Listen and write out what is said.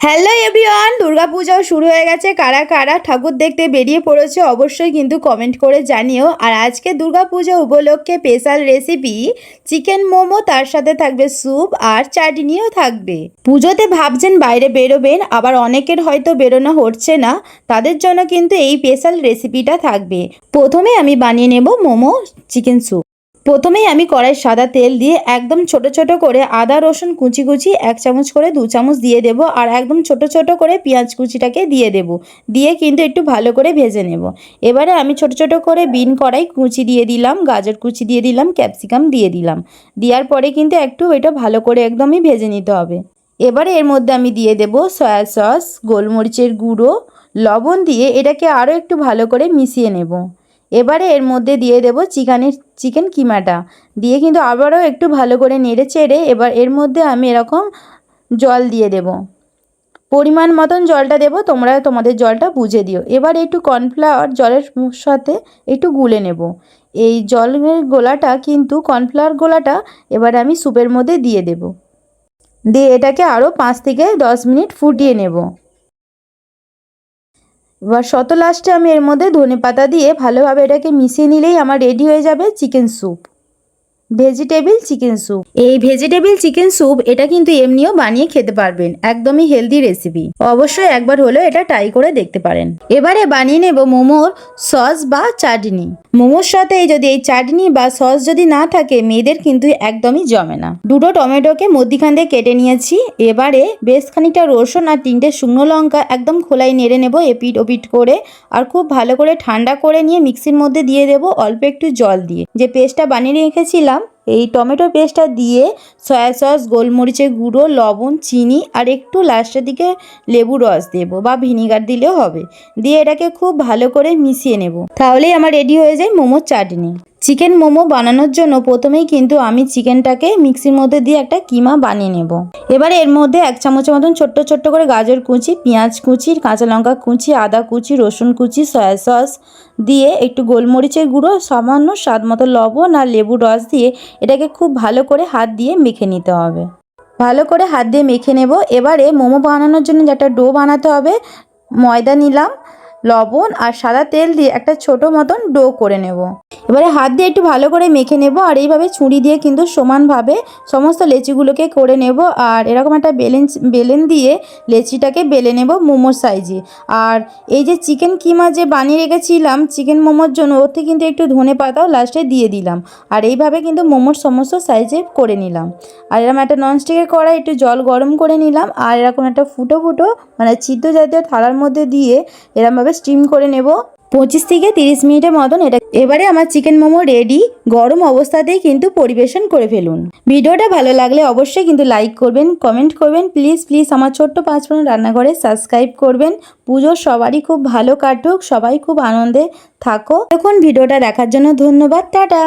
Hello everyone, দুর্গাপূজাও শুরু হয়ে গেছে। কারা কারা ঠাকুর দেখতে বেরিয়ে পড়েছে অবশ্যই কিন্তু কমেন্ট করে জানিও। আর আজকে দুর্গাপূজা উপলক্ষে স্পেশাল রেসিপি চিকেন মোমো, তার সাথে থাকবে স্যুপ আর চাটনিও থাকবে। পুজোতে ভাবছেন বাইরে বেরোবেন, আবার অনেকের হয়তো বেরোনো হচ্ছে না, তাদের জন্য কিন্তু এই স্পেশাল রেসিপিটা থাকবে। প্রথমে আমি বানিয়ে নেব মোমো চিকেন স্যুপ। প্রথমেই আমি কড়াই সাদা তেল দিয়ে একদম ছোট ছোট করে আদা রসুন কুচি কুচি 1 চামচ করে 2 চামচ দিয়ে দেব, আর একদম ছোট ছোট করে পেঁয়াজ কুচিটাকে দিয়ে দেব। দিয়ে কিন্তু একটু ভালো করে ভেজে নেব। এবারে আমি ছোট ছোট করে বিন কড়াই কুচি দিয়ে দিলাম, গাজর কুচি দিয়ে দিলাম, ক্যাপসিকাম দিয়ে দিলাম। দেওয়ার পরে কিন্তু একটু এটা ভালো করে একদমই ভেজে নিতে হবে। এবারে এর মধ্যে আমি দিয়ে দেব সয়া সস, গোলমরিচের গুঁড়ো, লবণ দিয়ে এটাকে আরও একটু ভালো করে মিশিয়ে নেব। এবারে এর মধ্যে দিয়ে দেব চিকেন কিমাটা, দিয়ে কিন্তু আবারও একটু ভালো করে নেড়ে চেড়ে এবার এর মধ্যে আমি এরকম জল দিয়ে দেব। পরিমাণ মতন জলটা দেব, তোমরা তোমাদের জলটা বুঝে দিও। এবার একটু কর্নফ্লাওয়ার জলের সাথে একটু গুলে নেব। এই জলের গোলাটা কিন্তু কর্নফ্লাওয়ার গোলাটা এবার আমি স্যুপের মধ্যে দিয়ে দেব। দিয়ে এটাকে আরও 5 থেকে 10 মিনিট ফুটিয়ে নেব। এবার লাস্টে আমি এর মধ্যে ধনেপাতা দিয়ে ভালোভাবে এটাকে মিশিয়ে নিলেই আমার রেডি হয়ে যাবে chicken soup, vegetable chicken soup. এই ভেজিটেবিল চিকেন স্যুপ এটা কিন্তু এমনিও বানিয়ে খেতে পারবেন, একদমই হেলদি রেসিপি। অবশ্যই একবার হলেও এটা ট্রাই করে দেখতে পারেন। এবারে বানিয়ে নেব মোমোর সস বা চাটনি। মোমোর সাথে যদি এই চাটনি বা সস যদি না থাকে, মেয়েদের কিন্তু একদমই জমে না। দুটো টমেটোকে মধ্যিখান দিয়ে কেটে নিয়েছি। এবারে বেশ খানিকটা রসুন আর 3টে শুকনো লঙ্কা একদম খোলাই নেড়ে নেব এপিট ওপিট করে, আর খুব ভালো করে ঠান্ডা করে নিয়ে মিক্সির মধ্যে দিয়ে দেব অল্প একটু জল দিয়ে। যে পেস্টটা বানিয়ে রেখেছিলাম এই টমেটো পেস্টটা দিয়ে সয়া সস, গোলমরিচের গুঁড়ো, লবণ, চিনি আর একটু লাস্টের দিকে লেবুর রস দেব বা ভিনিগার দিলেও হবে। দিয়ে এটাকে খুব ভালো করে মিশিয়ে নেব, তাহলেই আমার রেডি হয়ে যায় মোমোর চাটনি। চিকেন মোমো বানানোর জন্য প্রথমেই কিন্তু আমি চিকেনটাকে মিক্সির মধ্যে দিয়ে একটা কিমা বানিয়ে নেব। এবারে এর মধ্যে 1 চামচের মতন ছোট্ট ছোট্ট করে গাজর কুচি, পেঁয়াজ কুচি, কাঁচা লঙ্কা কুচি, আদা কুচি, রসুন কুচি, সয়া সস দিয়ে একটু গোলমরিচের গুঁড়ো, সামান্য স্বাদ মতো লবণ আর লেবুর রস দিয়ে এটাকে খুব ভালো করে হাত দিয়ে মেখে নিতে হবে। ভালো করে হাত দিয়ে মেখে নেব। এবারে মোমো বানানোর জন্য যেটা ডো বানাতে হবে, ময়দা নিলাম, লবণ আর সাদা তেল দিয়ে একটা ছোট মতন ডো করে নেব। এবারে হাত দিয়ে একটু ভালো করে মেখে নেব, আর এইভাবে ছুরি দিয়ে কিন্তু সমানভাবে সমস্ত লেচিগুলোকে করে নেব। আর এরকম একটা বেলেন দিয়ে লেচিটাকে বেলে নেব মোমোর সাইজে। আর এই যে চিকেন কিমা যে বানিয়ে রেখেছিলাম চিকেন মোমোর জন্য, ওতে কিন্তু একটু ধনে পাতাও লাস্টে দিয়ে দিলাম। আর এইভাবে কিন্তু মোমোর সমস্ত সাইজে করে নিলাম। আর এরকম একটা ননস্টিকের কড়াই একটু জল গরম করে নিলাম, আর এরকম একটা ফুটো ফুটো মানে ছিদ্র জাতীয় থালার মধ্যে দিয়ে এরকমভাবে স্টিম করে নেব 25 থেকে 30 মিনিটের মতন। এটা এবারে আমার চিকেন মোমো রেডি। গরম অবস্থাতেই কিন্তু পরিবেশন করে ফেলুন। ভিডিওটা ভালো লাগলে অবশ্যই কিন্তু লাইক করবেন, কমেন্ট করবেন, প্লিজ প্লিজ আমার ছোট্ট 5 ফোরন রান্নাঘরে সাবস্ক্রাইব করবেন। পুজো সবারই খুব ভালো কাটুক, সবাই খুব আনন্দে থাকো। এখন ভিডিওটা দেখার জন্য ধন্যবাদ, টাটা।